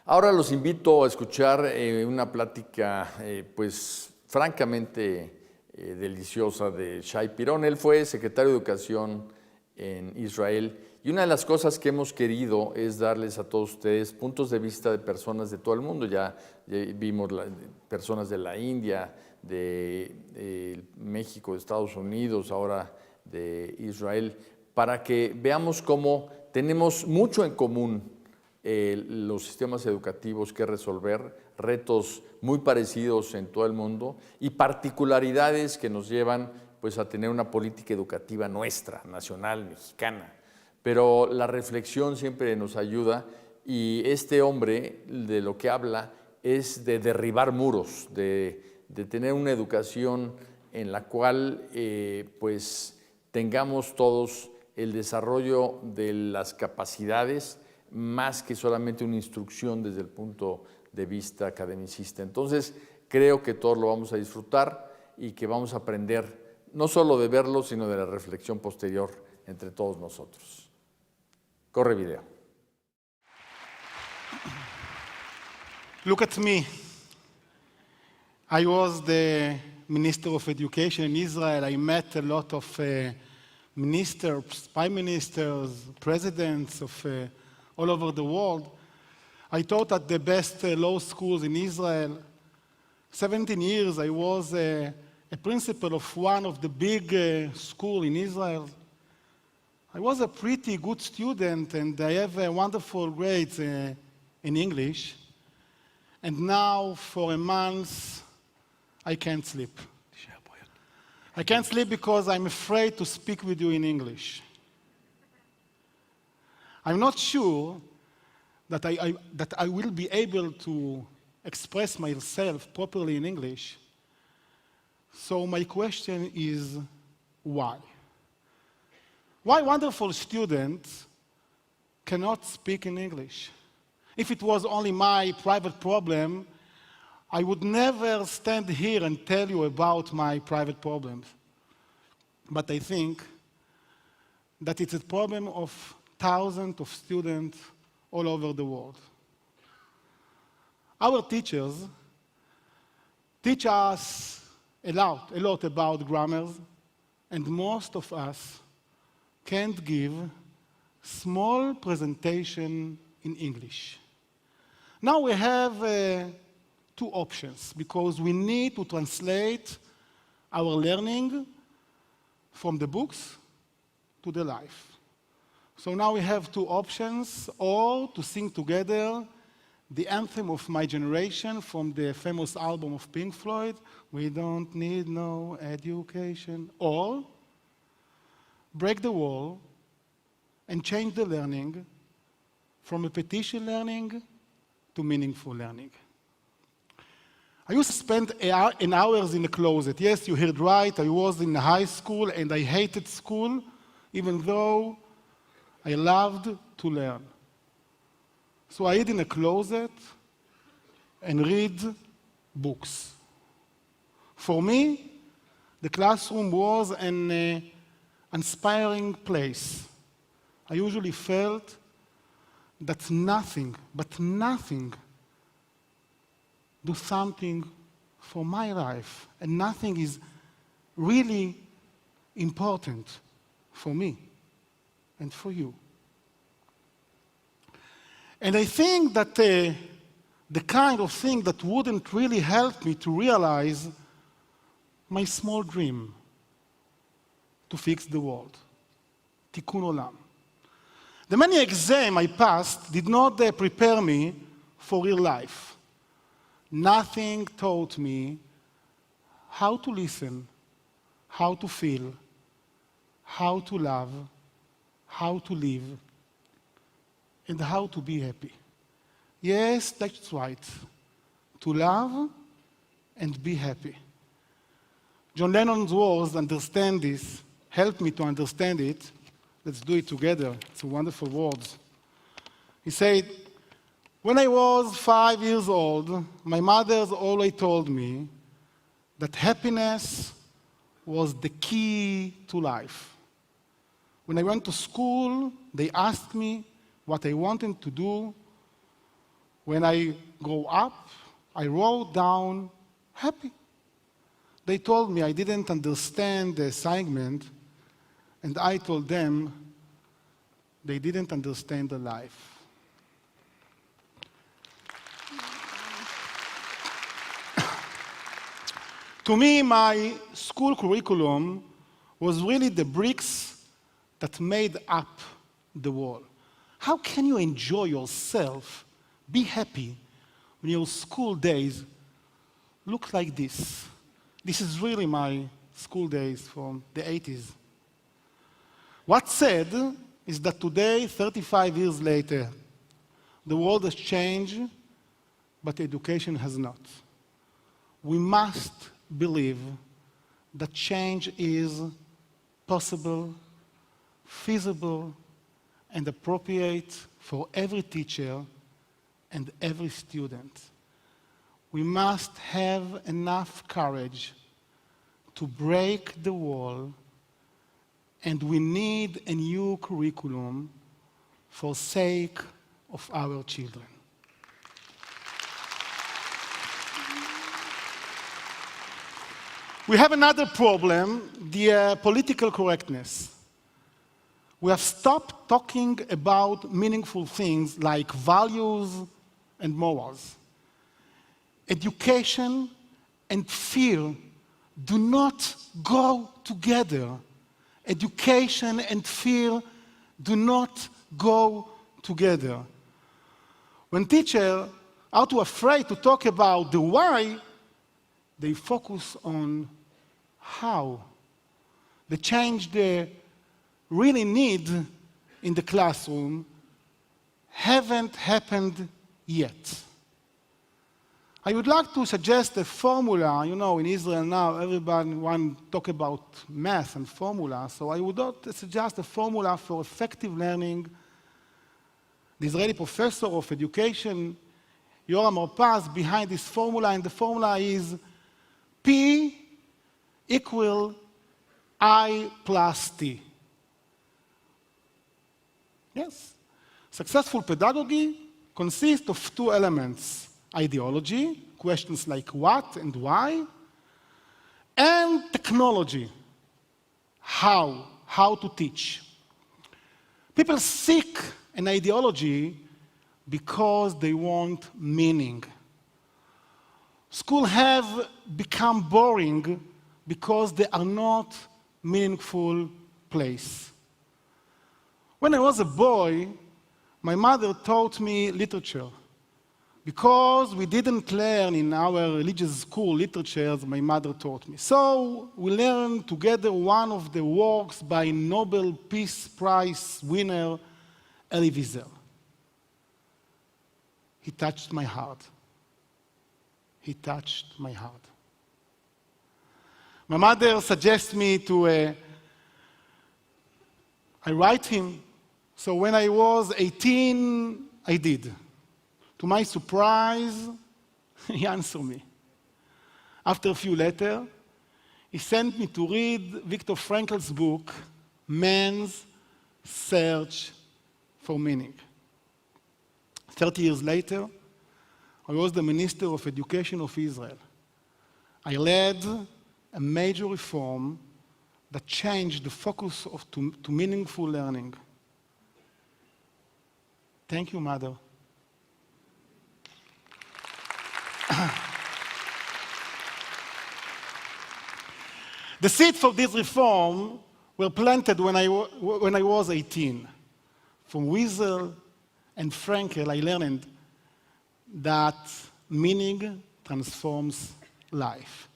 Ahora los invito a escuchar una plática, pues, francamente deliciosa de Shai Pirón. Él fue secretario de Educación en Israel y una de las cosas que hemos querido es darles a todos ustedes puntos de vista de personas de todo el mundo. Ya vimos personas de la India, de México, de Estados Unidos, ahora de Israel, para que veamos cómo tenemos mucho en común los sistemas educativos que resolver, retos muy parecidos en todo el mundo y particularidades que nos llevan pues, a tener una política educativa nuestra, nacional, mexicana. Pero la reflexión siempre nos ayuda y este hombre de lo que habla es de derribar muros, de tener una educación en la cual pues, tengamos todos el desarrollo de las capacidades más que solamente una instrucción desde el punto de vista academicista. Entonces, creo que todos lo vamos a disfrutar y que vamos a aprender no solo de verlo, sino de la reflexión posterior entre todos nosotros. Corre video. Look at me. I was the Minister of Education in Israel. I met a lot of ministers, prime ministers, presidents of all over the world. I taught at the best law schools in Israel. 17 years I was a principal of one of the big schools in Israel. I was a pretty good student and I have wonderful grades in English. And now for a month I can't sleep. I can't sleep because I'm afraid to speak with you in English. I'm not sure that I will be able to express myself properly in English. So my question is, why? Why wonderful students cannot speak in English? If it was only my private problem, I would never stand here and tell you about my private problems. But I think that it's a problem of thousands of students all over the world. Our teachers teach us a lot about grammars, and most of us can't give small presentation in English. Now we have two options, because we need to translate our learning from the books to the life. So now we have two options, or to sing together the anthem of my generation from the famous album of Pink Floyd, We Don't Need No Education, or break the wall and change the learning from repetition learning to meaningful learning. I used to spend an hours in the closet. Yes, you heard right, I was in high school and I hated school, even though I loved to learn. So I hid in a closet and read books. For me, the classroom was an inspiring place. I usually felt that nothing, but nothing, do something for my life, and nothing is really important for me and for you. And I think that the kind of thing that wouldn't really help me to realize my small dream to fix the world, Tikkun Olam. The many exams I passed did not prepare me for real life. Nothing taught me how to listen, how to feel, how to love, how to live, and how to be happy. Yes, that's right. To love and be happy. John Lennon's words, understand this, help me to understand it. Let's do it together. It's wonderful words. He said, when I was 5 years old, my mother always told me that happiness was the key to life. When I went to school, they asked me what I wanted to do When I grow up, I wrote down happy. They told me I didn't understand the assignment, and I told them they didn't understand the life. To me, my school curriculum was really the bricks that made up the wall. How can you enjoy yourself, be happy, when your school days look like this? This is really my school days from the 80s. What's sad is that today, 35 years later, the world has changed, but education has not. We must believe that change is possible, feasible, and appropriate for every teacher and every student. We must have enough courage to break the wall, and we need a new curriculum for sake of our children. We have another problem, the political correctness. We have stopped talking about meaningful things like values and morals. Education and fear do not go together. Education and fear do not go together. When teachers are too afraid to talk about the why, they focus on how. The change they really need in the classroom haven't happened yet. I would like to suggest a formula. You know, in Israel now, everybody wants to talk about math and formula, so I would suggest a formula for effective learning. The Israeli professor of education, Yoram Orpaz, behind this formula, and the formula is P equal I plus T. Yes. Successful pedagogy consists of two elements: ideology, questions like what and why, and technology, how to teach. People seek an ideology because they want meaning. Schools have become boring because they are not meaningful place. When I was a boy, my mother taught me literature. Because we didn't learn in our religious school literatures, my mother taught me. So we learned together one of the works by Nobel Peace Prize winner Elie Wiesel. He touched my heart. He touched my heart. My mother suggests me to I write him. So when I was 18, I did. To my surprise, he answered me. After a few letters, he sent me to read Viktor Frankl's book, Man's Search for Meaning. 30 years later, I was the Minister of Education of Israel. I led a major reform that changed the focus to meaningful learning. Thank you, Mother. The seeds for this reform were planted when I was 18. From Wiesel and Frankel, I learned that meaning transforms life.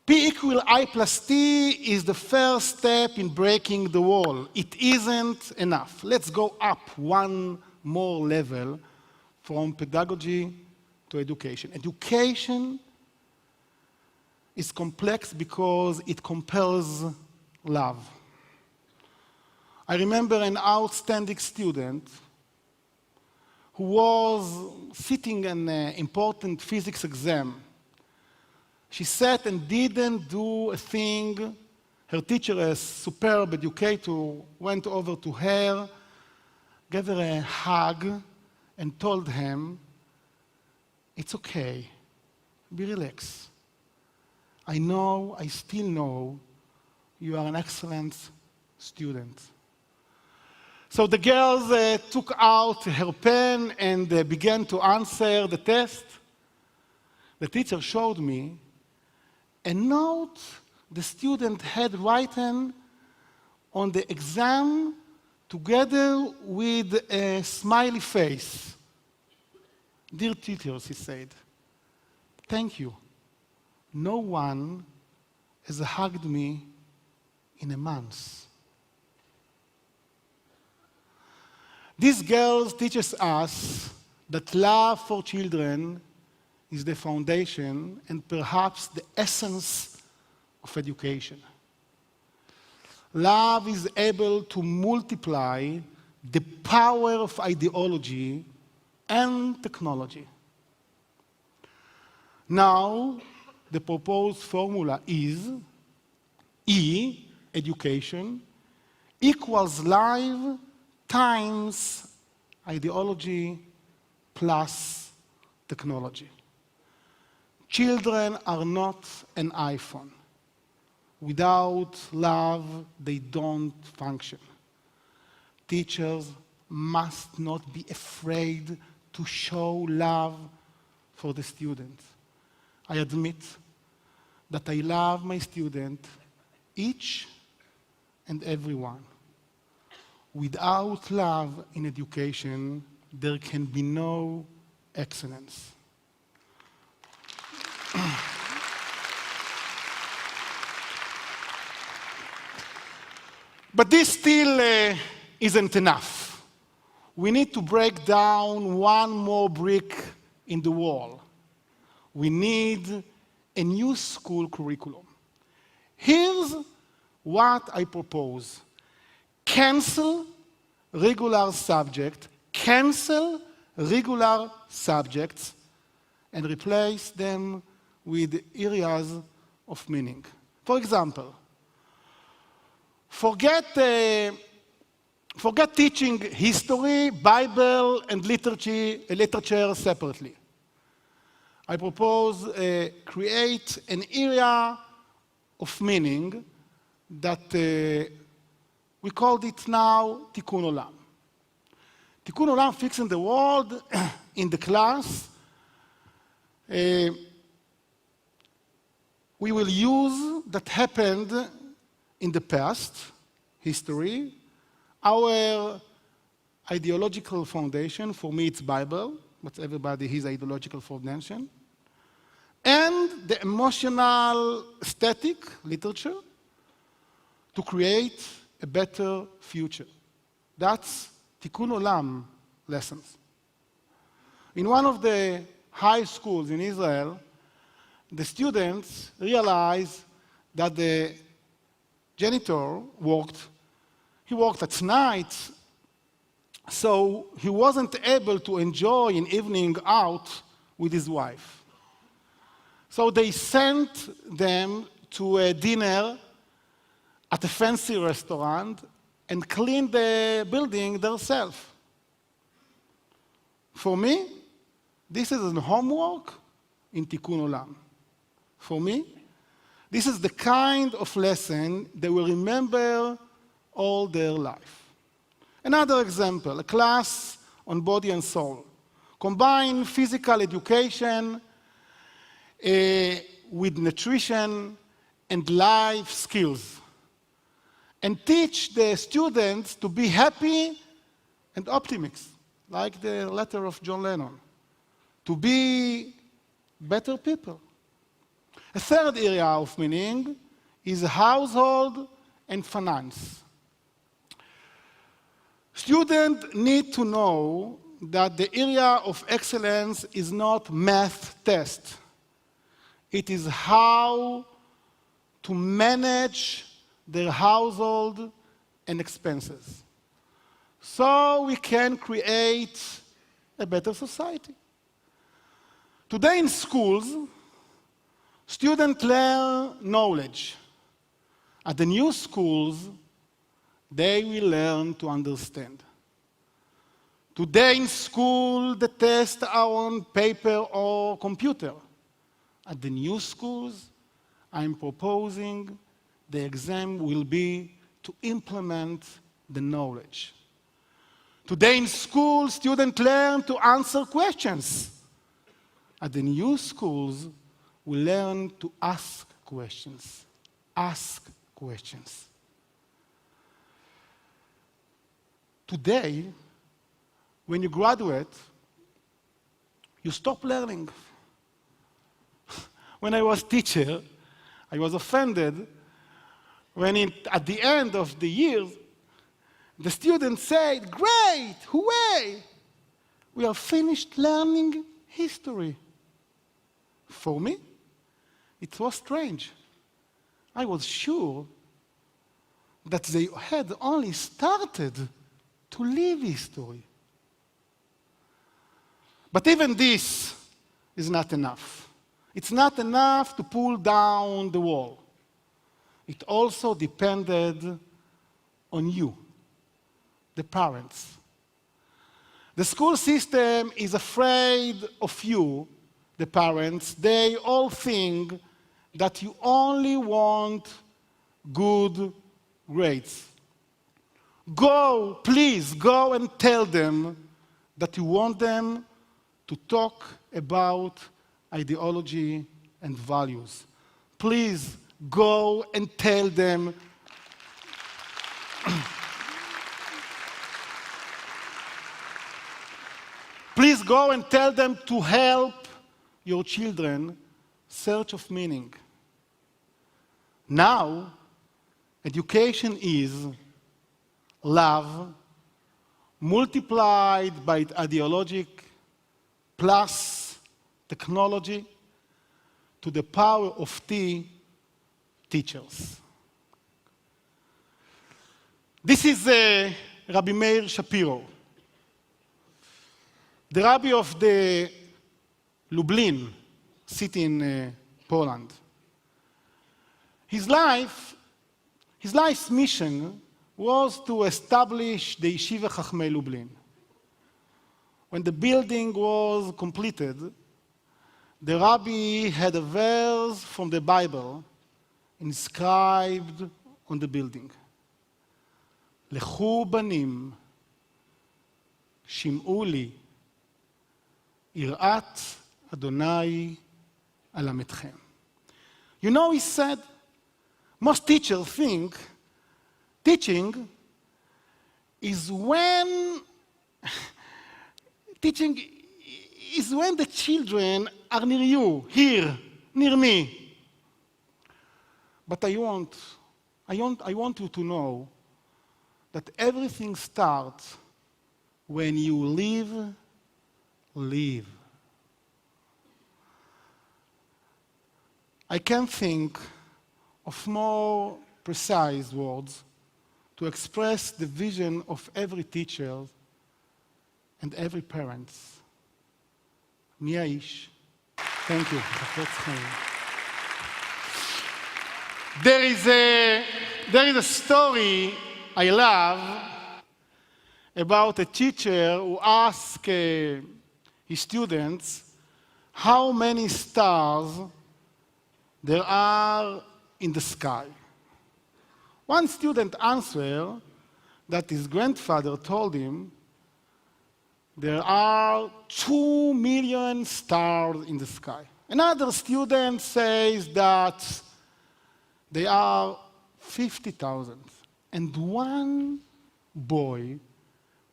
P equal I plus T is the first step in breaking the wall. It isn't enough. Let's go up one more level from pedagogy to education. Education is complex because it compels love. I remember an outstanding student who was sitting an important physics exam. She sat and didn't do a thing. Her teacher, a superb educator, went over to her, gave her a hug, and told him it's okay. Be relaxed. I still know you are an excellent student. So the girls took out her pen and began to answer the test. The teacher showed me a note the student had written on the exam together with a smiley face. Dear teachers, he said, thank you. No one has hugged me in a month. These girls teaches us that love for children is the foundation and perhaps the essence of education. Love is able to multiply the power of ideology and technology. Now, the proposed formula is E, education, equals life times ideology plus technology. Children are not an iPhone. Without love, they don't function. Teachers must not be afraid to show love for the students. I admit that I love my student, each and every one. Without love in education, there can be no excellence. But this still isn't enough. We need to break down one more brick in the wall. We need a new school curriculum. Here's what I propose. Cancel regular subjects, and replace them with areas of meaning. For example, forget teaching history, Bible, and literature separately. I propose create an area of meaning that we called it now Tikkun Olam. Tikkun Olam, fixing the world in the class. We will use that happened in the past, history, our ideological foundation. For me, it's Bible, but everybody has ideological foundation. And the emotional static literature to create a better future. That's Tikkun Olam lessons. In one of the high schools in Israel, the students realized that the janitor worked at night, so he wasn't able to enjoy an evening out with his wife. So they sent them to a dinner at a fancy restaurant and cleaned the building themselves. For me, this is a homework in Tikkun Olam. For me, this is the kind of lesson they will remember all their life. Another example, a class on body and soul. Combine physical education with nutrition and life skills. And teach the students to be happy and optimistic, like the letter of John Lennon. To be better people. A third area of meaning is household and finance. Students need to know that the area of excellence is not math test. It is how to manage their household and expenses. So we can create a better society. Today in schools, students learn knowledge. At the new schools, they will learn to understand. Today in school, the tests are on paper or computer. At the new schools, I'm proposing the exam will be to implement the knowledge. Today in school, students learn to answer questions. At the new schools, we learn to ask questions. Ask questions. Today, when you graduate, you stop learning. When I was teacher, I was offended when at the end of the year, the students said, "Great, hooray! We have finished learning history." For me, it was strange. I was sure that they had only started to live history. But even this is not enough. It's not enough to pull down the wall. It also depended on you, the parents. The school system is afraid of you, the parents. They all think that you only want good grades. Go, please, go and tell them that you want them to talk about ideology and values. Please go and tell them please go and tell them to help your children search of meaning. Now, education is love multiplied by ideologic plus technology to the power of teachers. This is Rabbi Meir Shapiro, the rabbi of the Lublin city in Poland. His life's mission was to establish the Yeshiva Chachmei Lublin. When the building was completed, the rabbi had a verse from the Bible inscribed on the building. Lechu banim, shim'u li, irat Adonai alametchem. You know, he said, most teachers think teaching is when the children are near you, here, near me. But I want you to know that everything starts when you live. I can't think of more precise words to express the vision of every teacher and every parent. Mi haish. Thank you. There is a story I love about a teacher who asked his students how many stars there are in the sky. One student answered that his grandfather told him there are 2 million stars in the sky. Another student says that there are 50,000. And one boy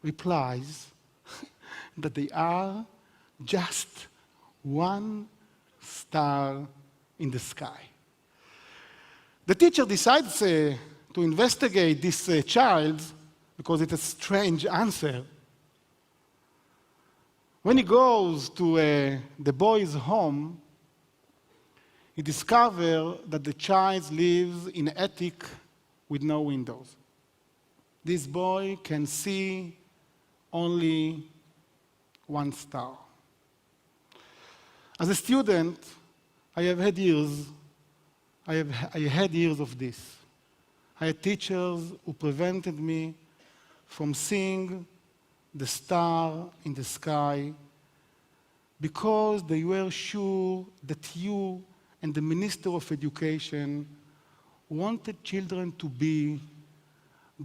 replies that they are just 1 star in the sky. The teacher decides to investigate this child because it's a strange answer. When he goes to the boy's home, he discovers that the child lives in an attic with no windows. This boy can see only 1 star. As a student, I had years of this. I had teachers who prevented me from seeing the star in the sky, because they were sure that you and the Minister of Education wanted children to be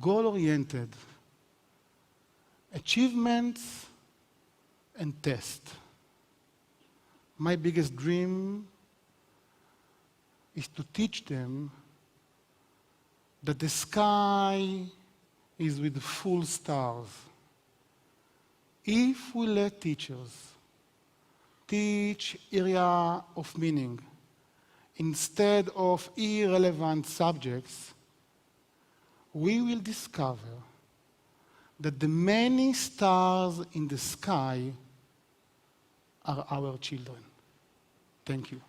goal-oriented, achievements and tests. My biggest dream is to teach them that the sky is with full stars. If we let teachers teach area of meaning instead of irrelevant subjects, we will discover that the many stars in the sky are our children. Thank you.